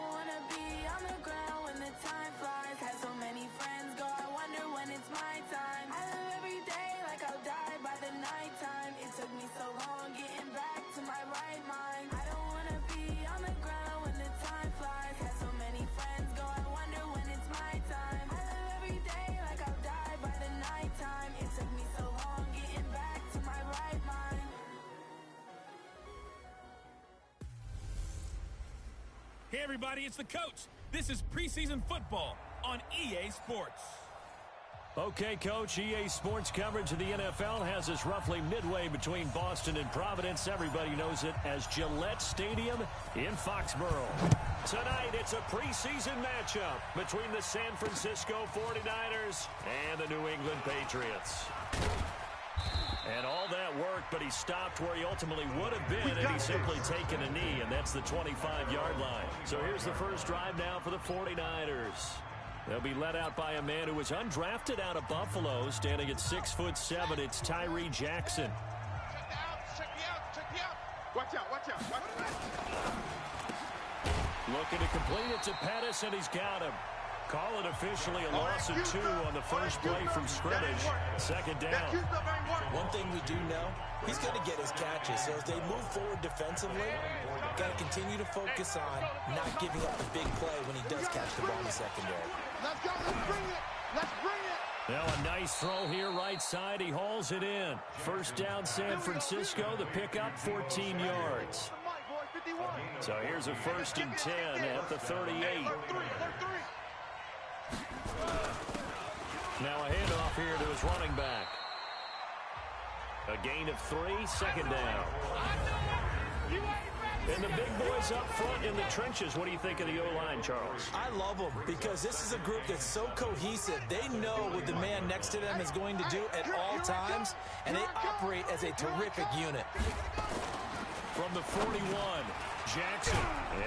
don't wanna be on the ground when the time flies. Had so many friends go, I wonder when it's my time. I live every day like I'll die by the nighttime. It took me so long getting back to my right mind. I don't wanna be on the ground when the time flies. Had so many friends go, I wonder when it's my time. I live every day like I'll die by the nighttime. It took me so long getting back to my right mind. Hey everybody, it's the coach. This is preseason football on EA Sports. Okay, Coach, EA Sports coverage of the NFL has us roughly midway between Boston and Providence. Everybody knows it as Gillette Stadium in Foxborough. Tonight, it's a preseason matchup between the San Francisco 49ers and the New England Patriots. And all that worked, but he stopped where he ultimately would have been had he simply taken a knee, and that's the 25-yard line. So here's the first drive now for the 49ers. They'll be led out by a man who was undrafted out of Buffalo, standing at 6'7". It's Tyree Jackson. Check me out. Watch out. Looking to complete it to Pettis, and he's got him. Call it officially a loss of 2 on the first play from scrimmage. Second down. One thing we do know, he's going to get his catches. So as they move forward defensively, got to continue to focus on not giving up the big play when he does catch the ball in the secondary. Let's go. Let's bring it. Now a nice throw here right side. He hauls it in. First down San Francisco. The pickup 14 yards. So here's a 1st and 10 at the 38. Now a handoff here to his running back. A gain of 3, second down. And the big boys up front in the trenches. What do you think of the O-line, Charles? I love them because this is a group that's so cohesive. They know what the man next to them is going to do at all times, and they operate as a terrific unit. From the 41, Jackson.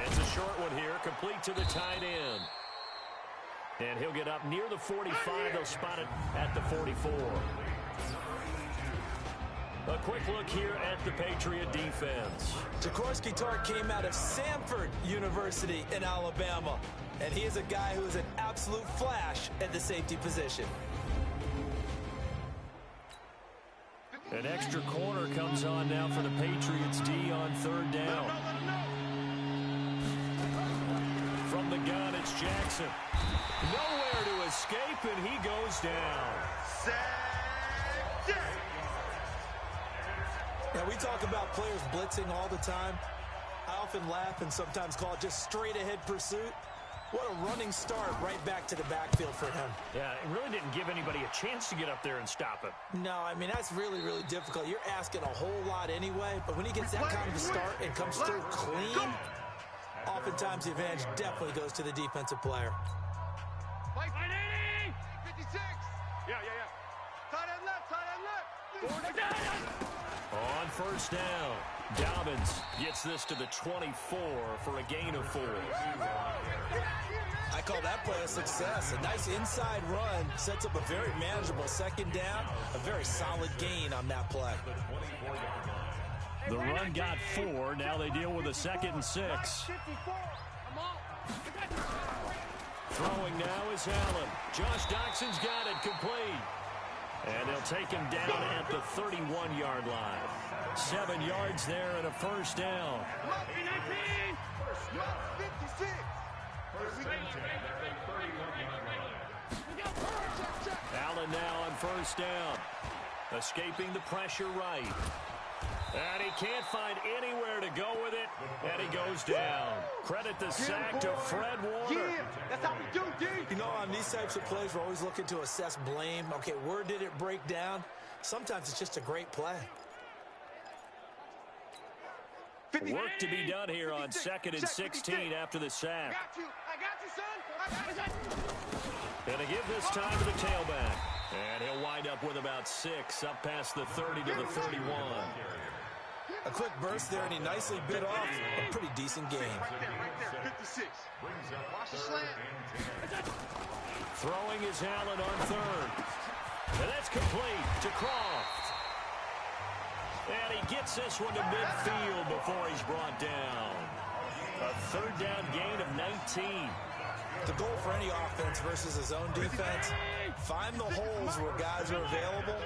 It's a short one here, complete to the tight end. And he'll get up near the 45. They'll spot it at the 44. A quick look here at the Patriot defense. Jaworski Tartt came out of Samford University in Alabama. And he is a guy who is an absolute flash at the safety position. An extra corner comes on now for the Patriots D on 3rd down. From the gun, it's Jackson. Nowhere to escape, and he goes down. Now, we talk about players blitzing all the time. I often laugh and sometimes call it just straight-ahead pursuit. What a running start right back to the backfield for him. Yeah, it really didn't give anybody a chance to get up there and stop him. No, I mean, that's really, really difficult. You're asking a whole lot anyway, but when he gets that kind of a start and comes through clean, oftentimes the advantage definitely goes to the defensive player. 56. Yeah. Tight end left. On 1st down, Dobbins gets this to the 24 for a gain of 4. I call that play a success. A nice inside run sets up a very manageable 2nd down, a very solid gain on that play. The run got 4. Now they deal with a 2nd and 6. Throwing now is Allen. Josh Doxson's got it complete. And they'll take him down at the 31-yard line. 7 yards there and a 1st down. Allen now on 1st down. Escaping the pressure right. And he can't find anywhere to go with it, and he goes down. Credit the sack to Fred Warner. Yeah, that's how we do, D. You know, on these types of plays, we're always looking to assess blame. Okay, where did it break down? Sometimes it's just a great play. Work to be done here on 2nd and 16 after the sack. I got you, son. And to give this time to the tailback. And he'll wind up with about 6, up past the 30 to the 31. A quick burst there, and he nicely bit off a pretty decent gain. Right there. 56. Watch the slant. Throwing is Allen on 3rd. And that's complete to Croft. And he gets this one to midfield before he's brought down. A third down gain of 19. The goal for any offense versus a zone defense, find the holes where guys are available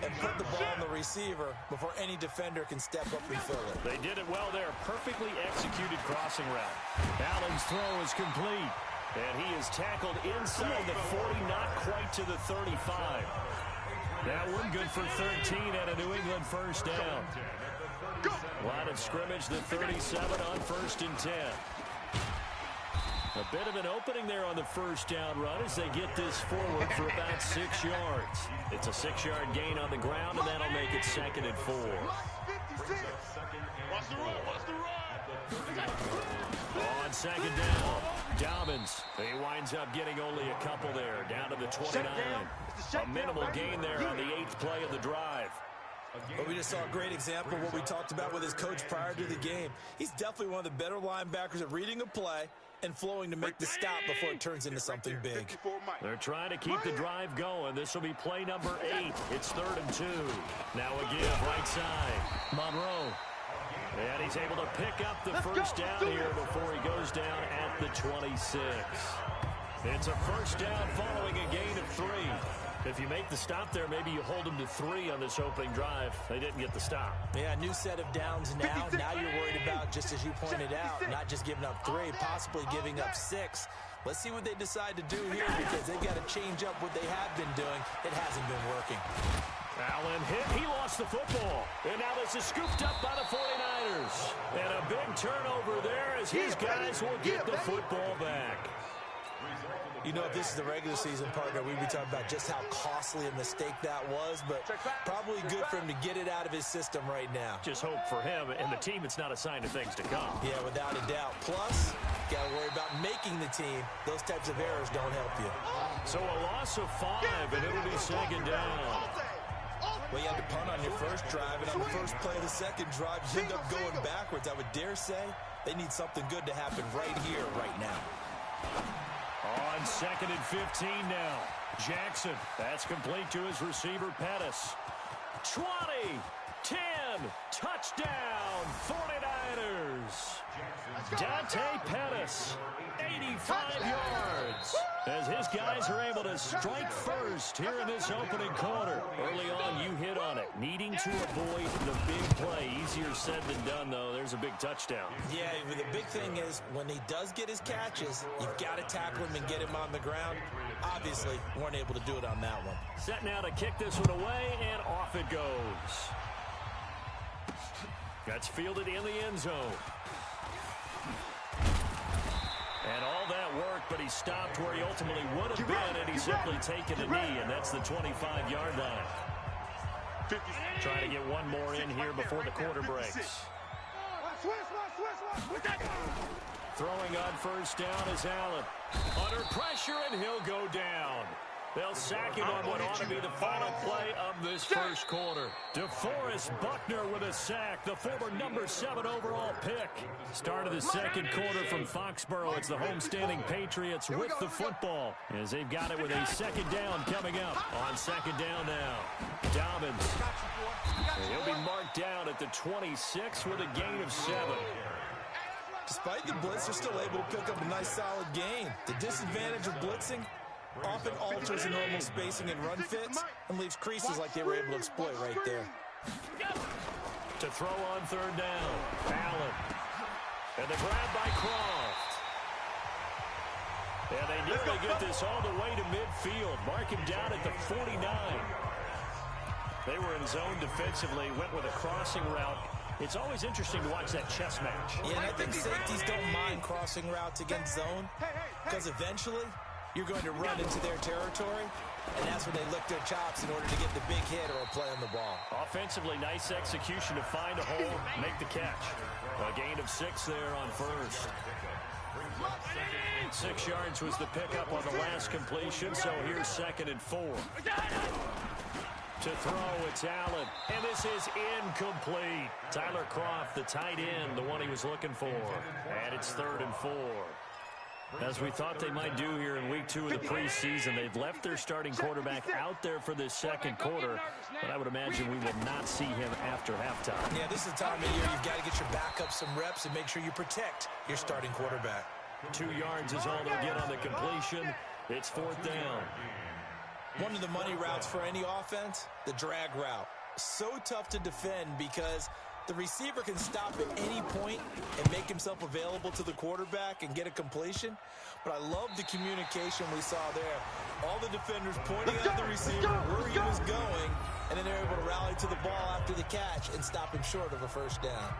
and put the ball on the receiver before any defender can step up and fill it. They did it well there. Perfectly executed crossing route. Allen's throw is complete. And he is tackled inside the 40, not quite to the 35. That one good for 13 and a New England first down. Line of scrimmage, the 37 on 1st and 10. A bit of an opening there on the first down run as they get this forward for about 6 yards. It's a 6-yard gain on the ground, and that'll make it 2nd and 4. Watch the run, watch the run. On 2nd down, Dobbins. He winds up getting only a couple there, down to the 29. A minimal gain there on the 8th play of the drive. But we just saw a great example of what we talked about with his coach prior to the game. He's definitely one of the better linebackers at reading a play and flowing to make the stop before it turns into something big. They're trying to keep the drive going. This will be play number 8. It's 3rd and 2. Now a give right side. Monroe. And he's able to pick up the first down here before he goes down at the 26. It's a first down following a gain of 3. If you make the stop there, maybe you hold them to 3 on this opening drive. They didn't get the stop. Yeah, new set of downs now. Now you're worried about, just as you pointed out, not just giving up 3, possibly giving up 6. Let's see what they decide to do here because they've got to change up what they have been doing. It hasn't been working. Allen hit. He lost the football. And now this is scooped up by the 49ers. And a big turnover there as his guys will get the football back. You know, if this is the regular season, partner, we'd be talking about just how costly a mistake that was, but probably good for him to get it out of his system right now. Just hope for him and the team it's not a sign of things to come. Yeah, without a doubt. Plus, got to worry about making the team. Those types of errors don't help you. So a loss of 5, and it'll be 2nd down. Well, you had to punt on your first drive, and on the first play of the second drive, you end up going backwards. I would dare say they need something good to happen right here, right now. On 2nd and 15 now. Jackson. That's complete to his receiver, Pettis. 20, 10, touchdown, 49ers. Dante Pettis, 85 yards. As his guys are able to strike first here in this opening quarter. Early on, you hit on it. Needing to avoid the big play. Easier said than done, though. There's a big touchdown. Yeah, the big thing is when he does get his catches, you've got to tackle him and get him on the ground. Obviously, weren't able to do it on that one. Set now to kick this one away, and off it goes. That's fielded in the end zone. And all that work, but he stopped where he ultimately would have been, and he's simply taken a knee, and that's the 25-yard line. Trying to get one more in here before the quarter breaks. Throwing on first down is Allen. Under pressure, and he'll go down. They'll sack him on what ought to be the final play of this first quarter. DeForest Buckner with a sack, the former number 7 overall pick. Start of the second quarter from Foxborough. It's the homestanding Patriots with the football as they've got it with a 2nd down coming up. On 2nd down now, Dobbins. He'll be marked down at the 26 with a gain of 7. Despite the blitz, they're still able to pick up a nice solid gain. The disadvantage of blitzing often alters the normal spacing and run fits and leaves creases like they were able to exploit right there. To throw on 3rd down, Allen. And the grab by Croft. And they nearly get this all the way to midfield. Mark him down at the 49. They were in zone defensively, went with a crossing route. It's always interesting to watch that chess match. Yeah, and I think safeties don't mind crossing routes against zone because eventually you're going to run into their territory, and that's when they lick their chops in order to get the big hit or a play on the ball. Offensively, nice execution to find a hole, make the catch. A gain of 6 there on first. 6 yards was the pickup on the last completion, so here's 2nd and 4. To throw, it's Allen, and this is incomplete. Tyler Croft, the tight end, the one he was looking for. And it's 3rd and 4. As we thought they might do here in week 2 of the preseason, they've left their starting quarterback out there for this second quarter, but I would imagine we will not see him after halftime. Yeah, this is the time of year you've got to get your backup some reps and make sure you protect your starting quarterback. 2 yards is all they'll get on the completion. It's 4th down. One of the money routes for any offense, the drag route. So tough to defend because the receiver can stop at any point and make himself available to the quarterback and get a completion. But I love the communication we saw there. All the defenders pointing at the receiver where he was going, and then they're able to rally to the ball after the catch and stop him short of a first down.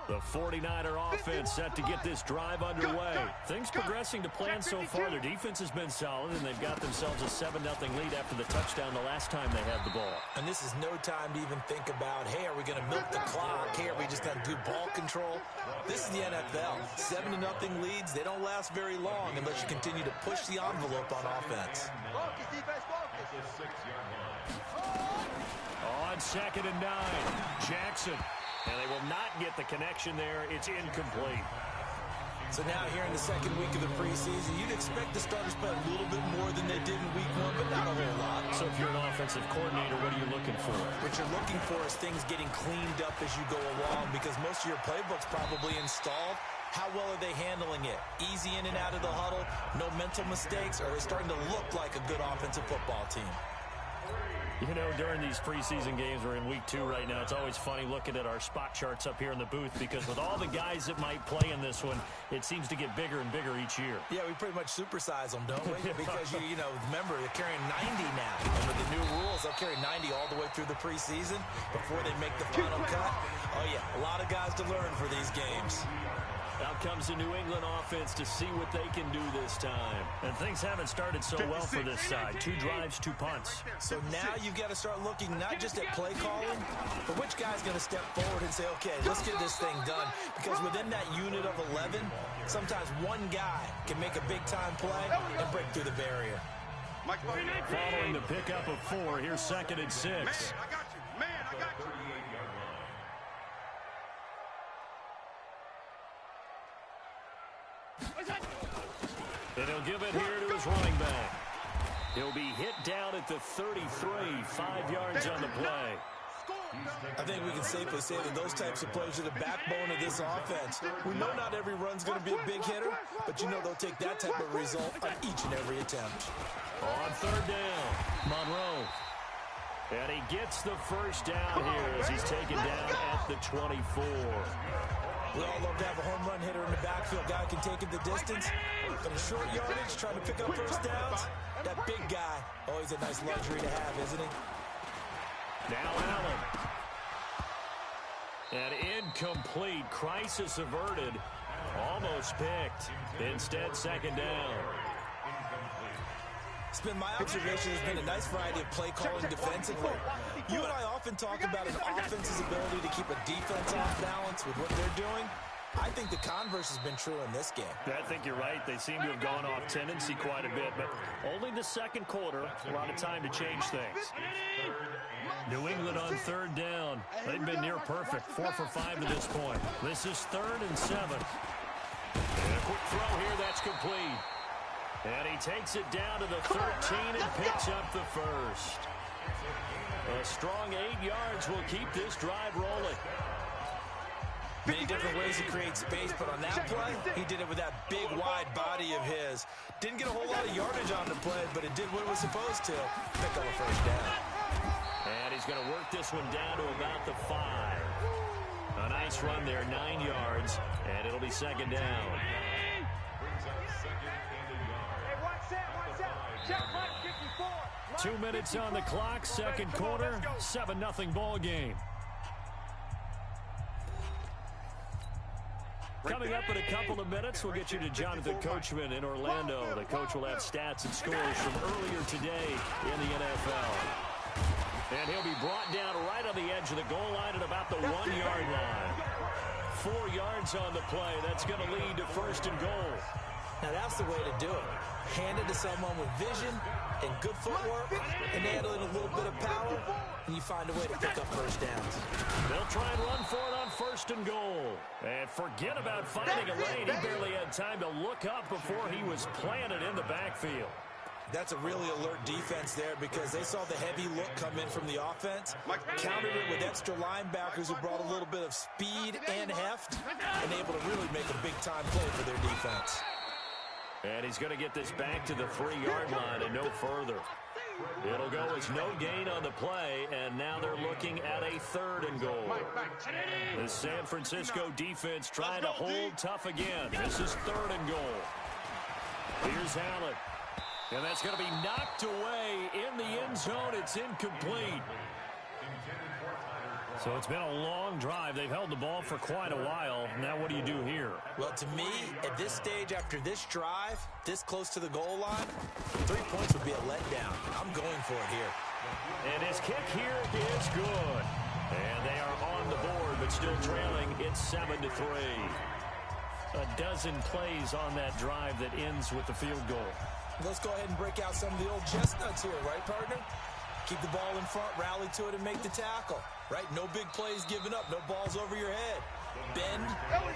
The 49er offense set to get this drive underway. Things progressing to plan so far. Their defense has been solid, and they've got themselves a 7-0 lead after the touchdown the last time they had the ball. And this is no time to even think about, hey, are we going to milk the clock? Hey, are we just going to do ball control? This is the NFL. 7-0 leads, they don't last very long unless you continue to push the envelope on offense. On 2nd and 9, Jackson. And they will not get the connection there. It's incomplete. So now here in the second week of the preseason, you'd expect the starters to play a little bit more than they did in week 1, but not a whole lot. So if you're an offensive coordinator, what are you looking for? What you're looking for is things getting cleaned up as you go along because most of your playbook's probably installed. How well are they handling it? Easy in and out of the huddle, no mental mistakes, or are they starting to look like a good offensive football team? You know, during these preseason games, we're in week 2 right now, it's always funny looking at our spot charts up here in the booth because with all the guys that might play in this one, it seems to get bigger and bigger each year. Yeah, we pretty much supersize them, don't we? Because, you know, remember, they're carrying 90 now. And with the new rules, they'll carry 90 all the way through the preseason before they make the final cut. Oh, yeah, a lot of guys to learn for these games. Out comes the New England offense to see what they can do this time. And things haven't started so well for this side. 2 drives, 2 punts. So now you've got to start looking not just at play calling, but which guy's going to step forward and say, okay, let's get this thing done. Because within that unit of 11, sometimes one guy can make a big-time play and break through the barrier. Following the pickup of 4, here's 2nd and 6. Man, I got you. Man, I got you. And he'll give it here to his running back. He'll be hit down at the 33, 5 yards on the play. I think we can safely say that those types of plays are the backbone of this offense. We know not every run's going to be a big hitter, but you know they'll take that type of result on each and every attempt. On 3rd down, Monroe. And he gets the first down here as he's taken down at the 24. We all love to have a home run hitter in the backfield. Guy can take it the distance. But in short yardage, trying to pick up first downs, that big guy, always a nice luxury to have, isn't he? Now Allen. And incomplete. Crisis averted. Almost picked. Instead, 2nd down. It's been my observation there's been a nice variety of play calling defensively. You and I often talk about an offense's ability to keep a defense off balance with what they're doing. I think the converse has been true in this game. I think you're right. They seem to have gone off tendency quite a bit, but only the second quarter, a lot of time to change things. New England on 3rd down. They've been near perfect, 4 for 5 to this point. This is 3rd and 7. And a quick throw here, that's complete. And he takes it down to the 13 and picks up the first. A strong 8 yards will keep this drive rolling. Many different ways to create space, but on that play, he did it with that big, wide body of his. Didn't get a whole lot of yardage on the play, but it did what it was supposed to. Pick up a first down. And he's going to work this one down to about the 5. A nice run there, 9 yards, and it'll be 2nd down. 2 minutes on the clock, second quarter, 7-0 ball game. Coming up in a couple of minutes, we'll get you to Jonathan Coachman in Orlando. The coach will have stats and scores from earlier today in the NFL. And he'll be brought down right on the edge of the goal line at about the 1-yard line. 4 yards on the play. That's going to lead to 1st and goal. Now that's the way to do it. Hand it to someone with vision and good footwork, and handle it a little bit of power, and you find a way to pick up first downs. They'll try and run for it on first and goal. And forget about finding a lane. He barely had time to look up before he was planted in the backfield. That's a really alert defense there because they saw the heavy look come in from the offense, countered it with extra linebackers who brought a little bit of speed and heft, and able to really make a big-time play for their defense. And he's going to get this back to the 3-yard line and no further. It'll go as no gain on the play, and now they're looking at a 3rd and goal. The San Francisco defense trying to hold tough again. This is 3rd and goal. Here's Allen. And that's going to be knocked away in the end zone. It's incomplete. So it's been a long drive. They've held the ball for quite a while. Now what do you do here? Well, to me, at this stage, after this drive, this close to the goal line, 3 points would be a letdown. I'm going for it here. And his kick here is good. And they are on the board, but still trailing. It's 7-3. A dozen plays on that drive that ends with the field goal. Let's go ahead and break out some of the old chestnuts here, right, partner? Keep the ball in front, rally to it, and make the tackle, right? No big plays given up, no balls over your head. Bend,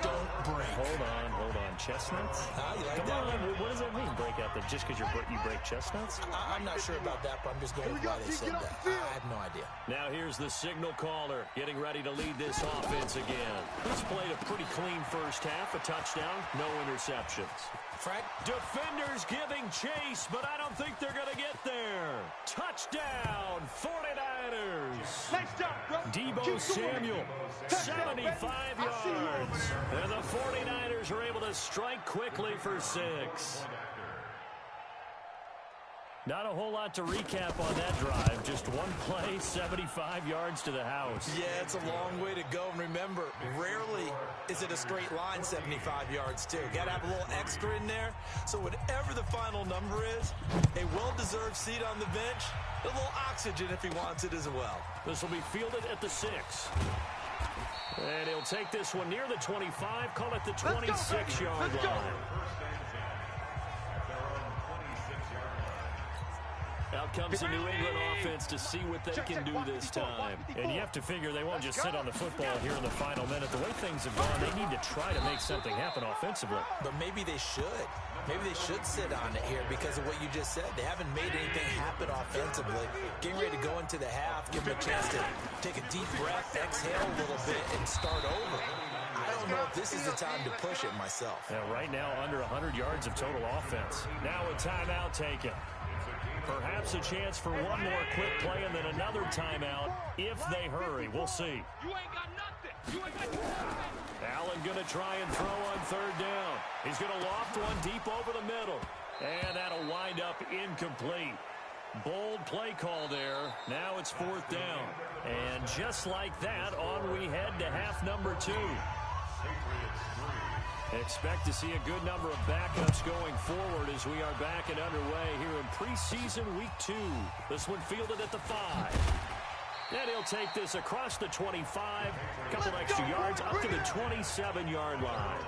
don't break. Hold on. Chestnuts? You like Come that on, one? what does that mean, break out? That just because you break chestnuts? I'm not sure about that, but I'm just going with why they said that. I have no idea. Now here's the signal caller getting ready to lead this offense again. He's played a pretty clean first half, a touchdown, no interceptions. Frank? Defenders giving chase, but I don't think they're going to get there. Touchdown, 49ers. Nice job, bro. Deebo Samuel, 75 yards. And the 49ers are able to strike quickly for 6. Not a whole lot to recap on that drive. Just one play, 75 yards to the house. Yeah, it's a long way to go. And remember, rarely is it a straight line 75 yards, too. Got to have a little extra in there. So whatever the final number is, a well-deserved seat on the bench, a little oxygen if he wants it as well. This will be fielded at the 6. And he'll take this one near the 25, call it the 26-yard line. Out comes the New England offense to see what they can do this time. And you have to figure they won't just sit on the football here in the final minute. The way things have gone, they need to try to make something happen offensively. But maybe they should. Maybe they should sit on it here because of what you just said. They haven't made anything happen offensively. Getting ready to go into the half, give them a chance to take a deep breath, exhale a little bit, and start over. I don't know if this is the time to push it myself. Now, right now, under 100 yards of total offense. Now a timeout taken. Perhaps a chance for one more quick play and then another timeout if they hurry. We'll see. You ain't got nothing. Allen going to try and throw on 3rd down. He's going to loft one deep over the middle. And that'll wind up incomplete. Bold play call there. Now it's 4th down. And just like that, on we head to half number 2. Expect to see a good number of backups going forward as we are back and underway here in preseason week 2. This one fielded at the 5. And he'll take this across the 25, a couple extra yards up to the 27-yard line.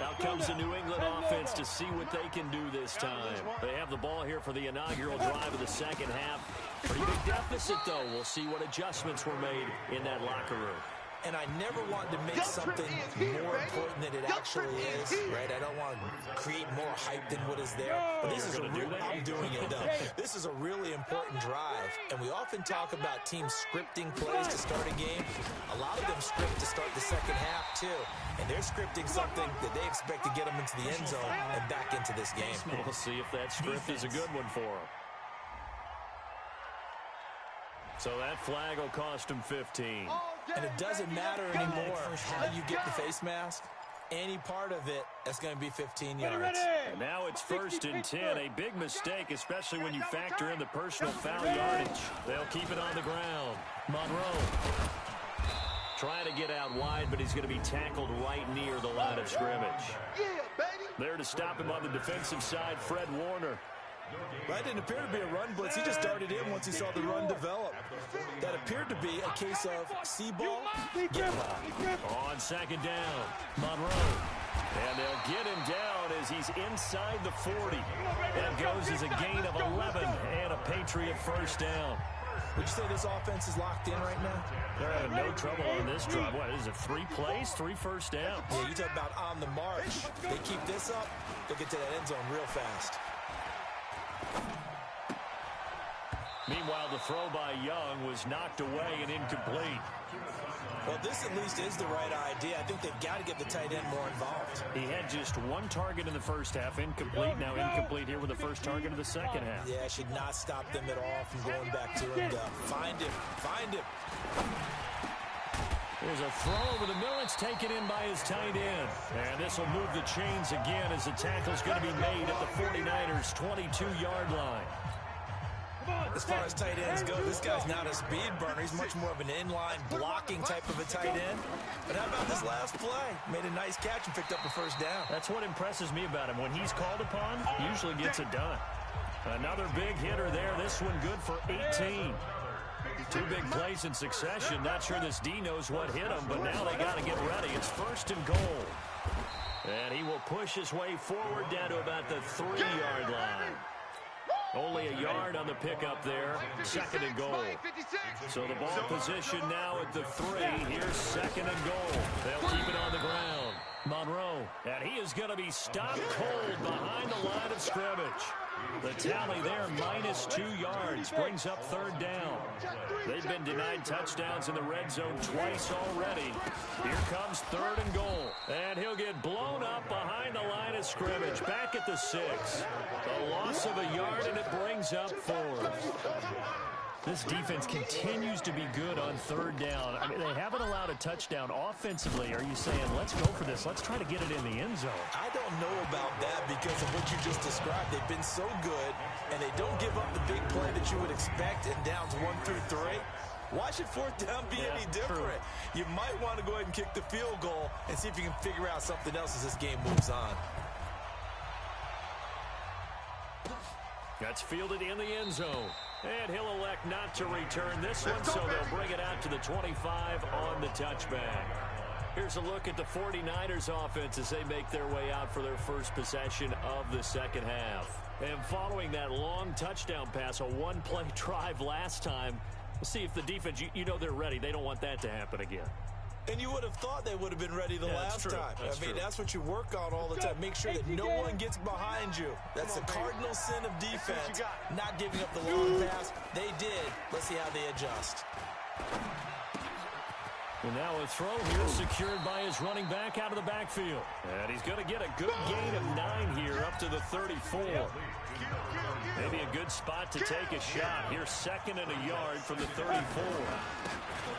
Out comes the New England offense to see what they can do this time. They have the ball here for the inaugural drive of the second half. Pretty big deficit, though. We'll see what adjustments were made in that locker room. And I never want to make something more important than it actually is, right? I don't want to create more hype than what is there. But this is I'm doing it, though. This is a really important drive. And we often talk about teams scripting plays to start a game. A lot of them script to start the second half, too. And they're scripting something that they expect to get them into the end zone and back into this game. We'll see if that script is a good one for them. So that flag will cost him 15. And it doesn't matter anymore how you get the face mask. Any part of it, that's going to be 15 yards. And now it's 1st and 10. A big mistake, especially when you factor in the personal foul yardage. They'll keep it on the ground. Monroe trying to get out wide, but he's going to be tackled right near the line of scrimmage. There to stop him on the defensive side, Fred Warner. That didn't appear to be a run blitz. He just darted in once he saw the run develop. That appeared to be a case of see ball, get ball. On 2nd down, Monroe. And they'll get him down as he's inside the 40. That goes as a gain of 11 and a Patriot 1st down. Would you say this offense is locked in right now? They're having no trouble on this drive. What is it, 3 plays, 3 first downs? Yeah, you talk about on the march. They keep this up, they'll get to that end zone real fast. Meanwhile, the throw by Young was knocked away and incomplete. Well, this at least is the right idea. I think they've got to get the tight end more involved. He had just 1 target in the first half, incomplete. Now incomplete here with the first target of the second half. Yeah, should not stop them at all from going back to him. Find him. Find him. There's a throw over the middle. It's taken in by his tight end. And this will move the chains again as the tackle's going to be made at the 49ers' 22-yard line. As far as tight ends go, this guy's not a speed burner. He's much more of an inline blocking type of a tight end. But how about this last play? Made a nice catch and picked up a first down. That's what impresses me about him. When he's called upon, he usually gets it done. Another big hitter there. This one good for 18. 2 big plays in succession. Not sure this D knows what hit him, but now they got to get ready. It's 1st and goal. And he will push his way forward down to about the 3-yard line. Only a yard on the pickup there. 2nd and goal. So the ball position now at the 3. Here's 2nd and goal. They'll keep it on the ground. Monroe. And he is going to be stopped cold behind the line of scrimmage. The tally there, -2 yards, brings up 3rd down. They've been denied touchdowns in the red zone twice already. Here comes 3rd and goal. And he'll get blown up behind the line of scrimmage, back at the 6. A loss of a yard, and it brings up 4th. This defense continues to be good on 3rd down. I mean, they haven't allowed a touchdown offensively. Are you saying, let's go for this, let's try to get it in the end zone? I don't know about that because of what you just described. They've been so good, and they don't give up the big play that you would expect in downs 1 through 3. Why should 4th down be any different? True. You might want to go ahead and kick the field goal and see if you can figure out something else as this game moves on. That's fielded in the end zone. And he'll elect not to return this one, so they'll bring it out to the 25 on the touchback. Here's a look at the 49ers offense as they make their way out for their first possession of the second half. And following that long touchdown pass, a 1-play drive last time, we'll see if the defense, you know they're ready. They don't want that to happen again. And you would have thought they would have been ready the last time. That's what you work on all the time. Make sure that no one gets behind you. That's the cardinal sin of defense, not giving up the long pass. They did. Let's see how they adjust. And now a throw here secured by his running back out of the backfield. And he's going to get a good gain of 9 here up to the 34. Maybe a good spot to take a shot. Here's 2nd and a yard from the 34.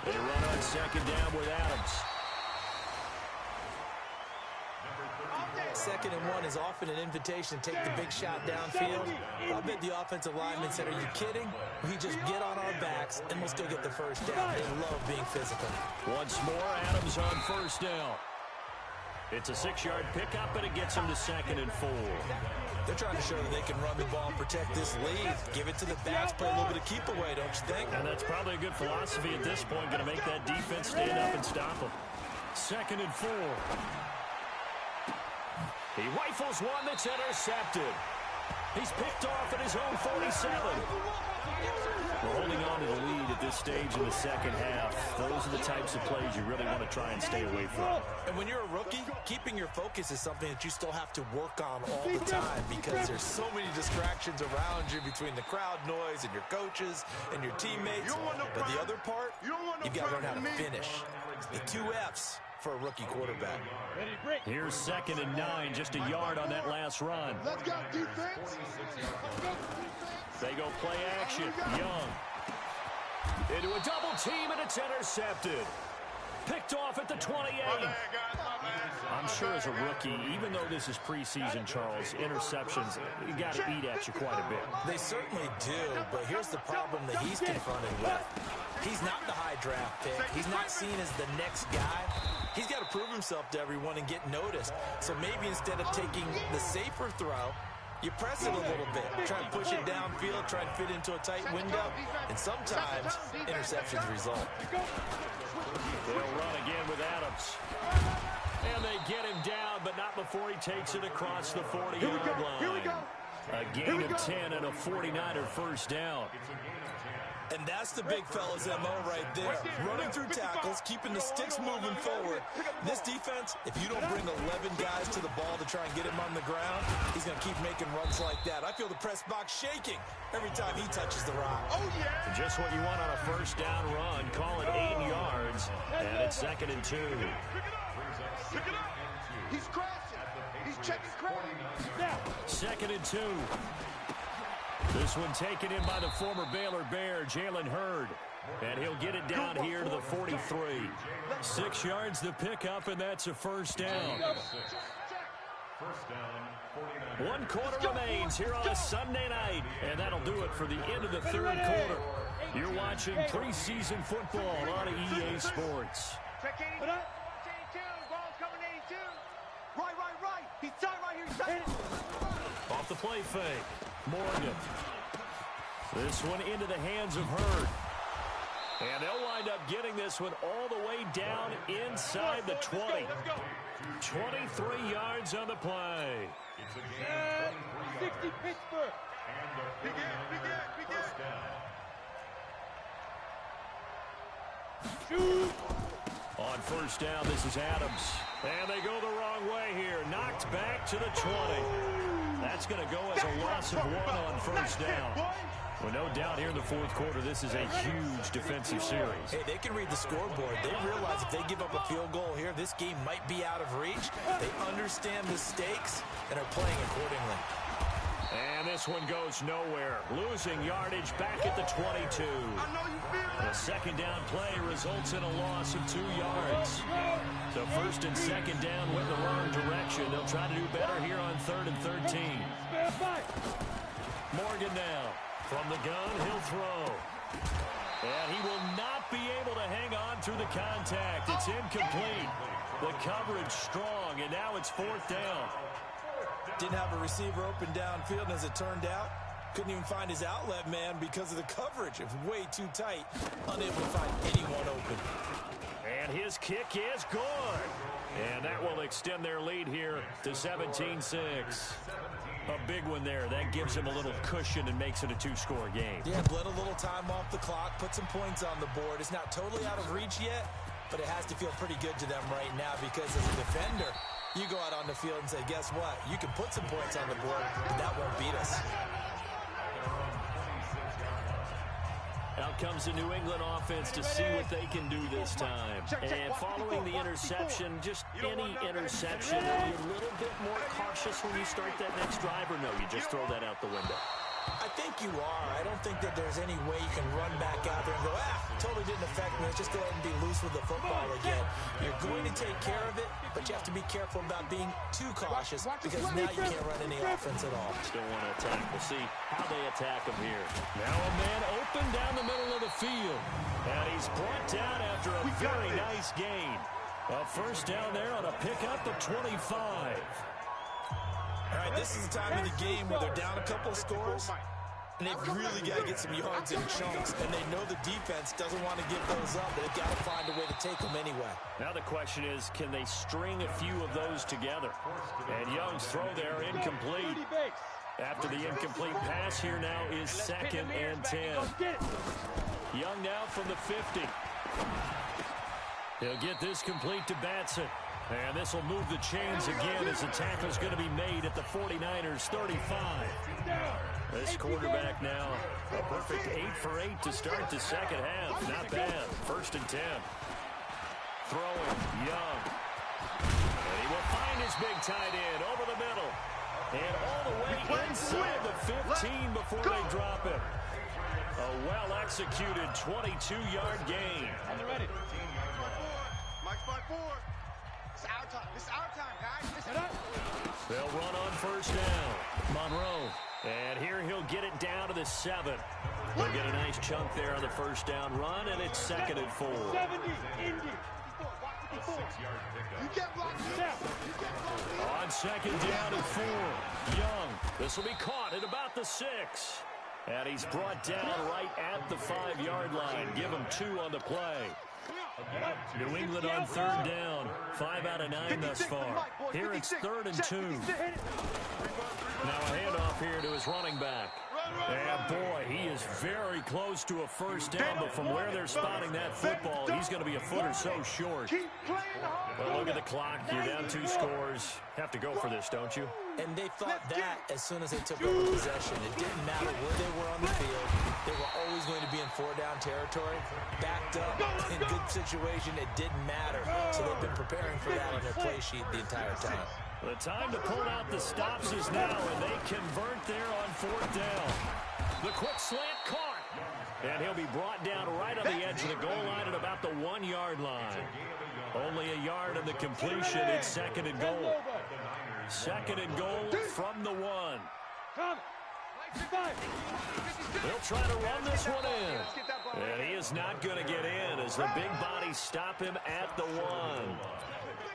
They run on 2nd down with Adams. 2nd and 1 is often an invitation to take the big shot downfield. I bet the offensive lineman said, are you kidding? We just get on our backs and we'll still get the first down. They love being physical. Once more, Adams on 1st down. It's a 6-yard pickup, and it gets him to 2nd and 4. They're trying to show that they can run the ball and protect this lead. Give it to the backs, play a little bit of keep away, don't you think? And that's probably a good philosophy at this point, going to make that defense stand up and stop them. 2nd and 4. He rifles one that's intercepted. He's picked off at his own 47. We're holding on to the lead at this stage in the second half. Those are the types of plays you really want to try and stay away from. And when you're a rookie, keeping your focus is something that you still have to work on all the time because there's so many distractions around you between the crowd noise and your coaches and your teammates. But the other part, you've got to learn how to finish. The 2 F's for a rookie quarterback. Here's 2nd and 9, just a yard on that last run. Let's go, defense. They go play action. Young. Into a double team, and it's intercepted. Picked off at the 28. I'm sure as a rookie, even though this is preseason, Charles, interceptions, you got to eat at you quite a bit. They certainly do, but here's the problem that he's confronted with. He's not the high draft pick. He's not seen as the next guy. He's got to prove himself to everyone and get noticed. So maybe instead of taking the safer throw, you press it a little bit. Try and push it downfield, try and fit into a tight window, and sometimes interceptions result. They'll run again with Adams. And they get him down, but not before he takes it across the 40-yard line. A gain of 10 and a 49er first down. And that's the big fella's MO right there. Running through tackles, keeping the sticks moving forward. This defense, if you don't bring 11 guys to the ball to try and get him on the ground, he's going to keep making runs like that. I feel the press box shaking every time he touches the rock. Oh, yeah. Just what you want on a first down run. Call it 8 yards, and it's 2nd and 2. Pick it up. Pick it up. He's crashing. He's checking credit. 2nd and 2. This one taken in by the former Baylor Bear, Jalen Hurd. And he'll get it down here to the 43. 6 yards to pick up, and that's a first down. 1 quarter remains here on a Sunday night. And that'll do it for the end of the 3rd quarter. You're watching preseason football on EA Sports. Check 82. Ball's coming 82. Right. He's tight right here. He's tight. Off the play fake. Morgan. This one into the hands of Hurd. And they'll wind up getting this one all the way down inside the 20. 23 yards on the play. 60 Pittsburgh. Begin. Shoot. On first down, this is Adams. And they go the wrong way here. Knocked back to the 20. That's going to go as a loss of 1 on first down. Well, no doubt here in the 4th quarter, this is a huge defensive series. Hey, they can read the scoreboard. They realize if they give up a field goal here, this game might be out of reach. They understand the stakes and are playing accordingly. And this one goes nowhere. Losing yardage back at the 22. The 2nd down play results in a loss of 2 yards. So 1st and 2nd down went the wrong direction. They'll try to do better here on 3rd and 13. Morgan now. From the gun, he'll throw. And he will not be able to hang on through the contact. It's incomplete. The coverage strong, and now it's 4th down. Didn't have a receiver open downfield, and as it turned out, couldn't even find his outlet man because of the coverage. It was way too tight, unable to find anyone open. And his kick is good. And that will extend their lead here to 17-6. A big one there. That gives him a little cushion and makes it a 2-score game. Yeah, bled a little time off the clock, put some points on the board. It's not totally out of reach yet, but it has to feel pretty good to them right now because as a defender, you go out on the field and say, guess what? You can put some points on the board, but that won't beat us. Out comes the New England offense to see what they can do this time. And following the interception, just any interception, are you a little bit more cautious when you start that next drive, or no, you just throw that out the window? I think you are. I don't think that there's any way you can run back out there and go, totally didn't affect me. Let's just go ahead and be loose with the football again. You're going to take care of it, but you have to be careful about being too cautious because now you can't run any offense at all. Still want to attack. We'll see how they attack him here. Now a man open down the middle of the field. And he's brought down after a very nice gain. A first down there on a pickup of 25. All right, this is the time of the game where they're down a couple of scores, and they've really got to get some yards in chunks, and they know the defense doesn't want to give those up, but they've got to find a way to take them anyway. Now the question is, can they string a few of those together? And Young's throw there incomplete. After the incomplete pass here now is 2nd and 10. Young now from the 50. He'll get this complete to Batson. And this will move the chains again as the tackle's going to be made at the 49ers 35. This quarterback now, a perfect 8 for 8 to start the 2nd half. Not bad. 1st and 10. Throwing, Young. And he will find his big tight end over the middle. And all the way inside the 15 before they drop it. A well-executed 22-yard gain. On the ready. Mike's by 4. It's our time. This is our time, guys. They'll run on first down. Monroe. And here he'll get it down to the 7. He'll get a nice chunk there on the first down run, and it's 2nd and 4. 70, Indy. You get blocked. On 2nd down and 4. Young. This will be caught at about the 6. And he's brought down right at the 5-yard line. Give him 2 on the play. New England on 3rd down. 5 out of 9 thus far. Here it's 3rd and 2. Now a handoff here to his running back. And boy, he is very close to a first down, but from where they're spotting that football, he's going to be a foot or so short. Well, look at the clock. You're down 2 scores. Have to go for this, don't you? And they thought that as soon as they took over possession. It didn't matter where they were on the field. They were always going to be in 4-down territory. Backed up, in good situation, it didn't matter. So they've been preparing for that on their play sheet the entire time. The time to pull out the stops is now, and they convert there on 4th down. The quick slant caught. And he'll be brought down right on the edge of the goal line at about the 1-yard line. Only a yard in the completion. It's 2nd and goal. 2nd and goal from the 1. They'll try to run this one in. And he is not going to get in as the big bodies stop him at the 1.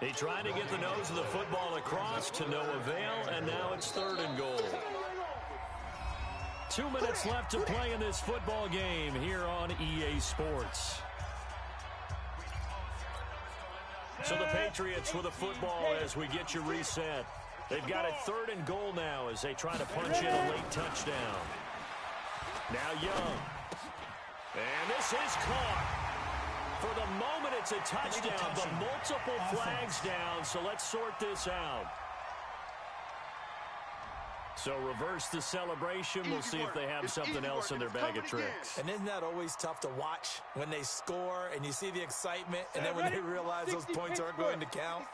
He tried to get the nose of the football across to no avail, and now it's 3rd and goal. 2 minutes left to play in this football game here on EA Sports. So the Patriots with the football as we get you reset. They've got it 3rd and goal now as they try to punch in a late touchdown. Now Young. And this is caught. For the moment, it's a touchdown, but multiple flags down, so let's sort this out. So reverse the celebration. We'll see if they have something else in their bag of tricks. And isn't that always tough to watch when they score and you see the excitement, and then when they realize those points aren't going to count?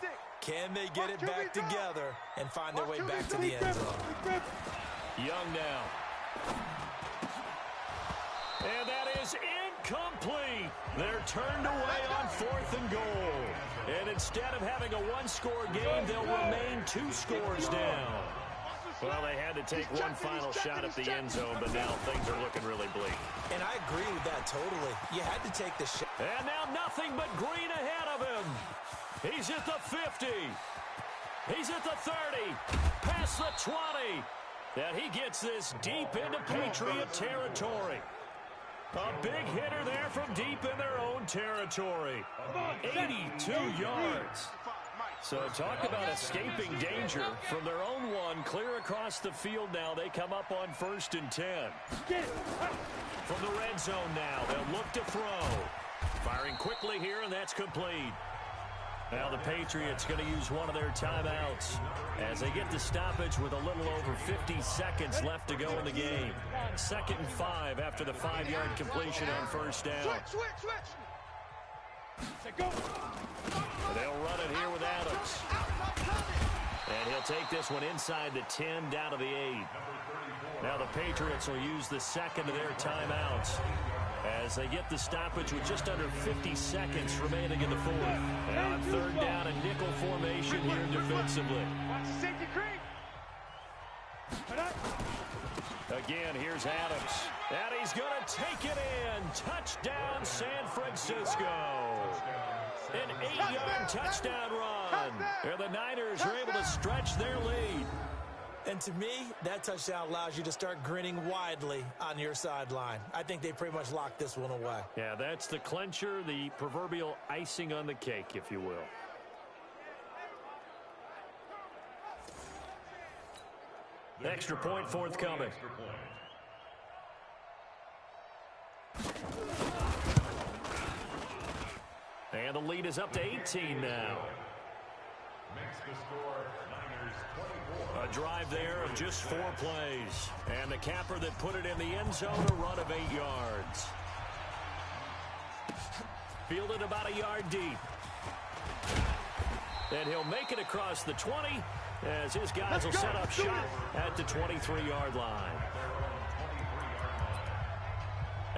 Can they get it back together and find their way back to the end zone? Young now. And that is incomplete. They're turned away on 4th and goal. And instead of having a 1-score game, they'll remain 2 scores down. Well, they had to take one final shot at the end zone, but now things are looking really bleak. And I agree with that totally. You had to take the shot. And now nothing but green ahead of him. He's at the 50. He's at the 30. Past the 20. And he gets this deep into Patriot territory. A big hitter there from deep in their own territory. 82 yards. So talk about escaping danger from their own 1. Clear across the field now. They come up on 1st and 10. From the red zone now, they'll look to throw. Firing quickly here, and that's complete. Now the Patriots going to use one of their timeouts as they get the stoppage with a little over 50 seconds left to go in the game. 2nd and 5 after the 5-yard completion on 1st down. They'll run it here with Adams. And he'll take this one inside the 10 down to the 8. Now the Patriots will use the 2nd of their timeouts as they get the stoppage with just under 50 seconds remaining in the 4th. Now on 3rd down, a nickel formation here defensively. Again, here's Adams. And he's going to take it in. Touchdown, San Francisco. An 8-yard touchdown run. And the Niners are able to stretch their lead. And to me, that touchdown allows you to start grinning widely on your sideline. I think they pretty much locked this one away. Yeah, that's the clincher, the proverbial icing on the cake, if you will. Extra point forthcoming. And the lead is up to 18 now. A drive there of just 4 plays. And the capper that put it in the end zone, a run of 8 yards. Fielded about a yard deep. And he'll make it across the 20 as his guys will set up shop at the 23-yard line.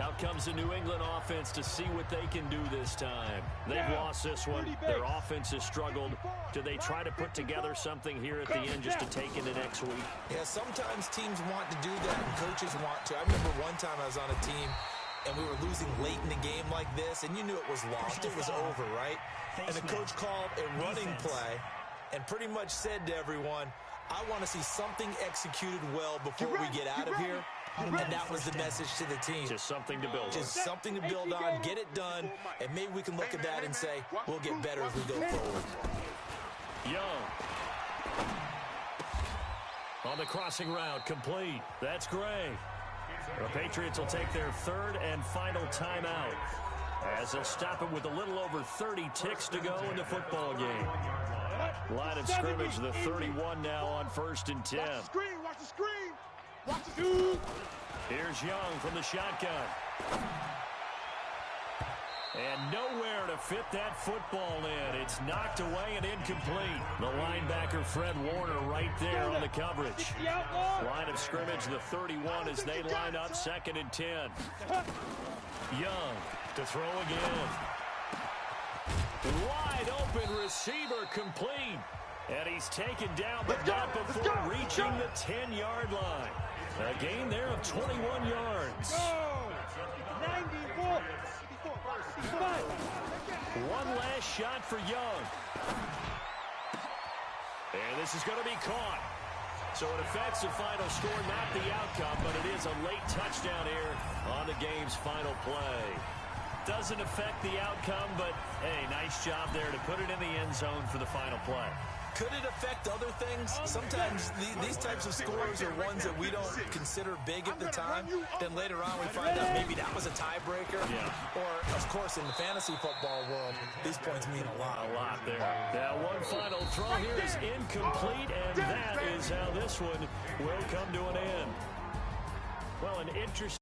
Out comes the New England offense to see what they can do this time. They've lost this one. Their offense has struggled. Do they try to put together something here at the end just to take into next week? Yeah, sometimes teams want to do that and coaches want to. I remember one time I was on a team and we were losing late in the game like this, and you knew it was lost. It was over, right? And the coach called a running play and pretty much said to everyone, I want to see something executed well before we get out of here. And that was the message to the team. Just something to build on. Just something to build on, get it done, and maybe we can look at that and say, we'll get better as we go forward. Young. On the crossing route, complete. That's Gray. The Patriots will take their third and final timeout as they'll stop it with a little over 30 ticks to go in the football game. Line of scrimmage, the 31 now on 1st and 10. Watch the screen, watch the screen. Watch the screen. Here's Young from the shotgun. And nowhere to fit that football in. It's knocked away and incomplete. The linebacker, Fred Warner, right there on the coverage. Line of scrimmage, the 31 as they line up 2nd and 10. Young to throw again. Wide open receiver complete. And he's taken down, but not before reaching the 10-yard line. A gain there of 21 yards. 94. One last shot for Young. And this is going to be caught. So it affects the final score, not the outcome, but it is a late touchdown here on the game's final play. Doesn't affect the outcome, but, hey, nice job there to put it in the end zone for the final play. Could it affect other things? Sometimes these types of scores are ones that we don't consider big at the time. Then later on we find out maybe that was a tiebreaker. Yeah. Or, of course, in the fantasy football world, these points mean a lot. A lot there. Now one final throw here is incomplete, and that is how this one will come to an end. Well, an interesting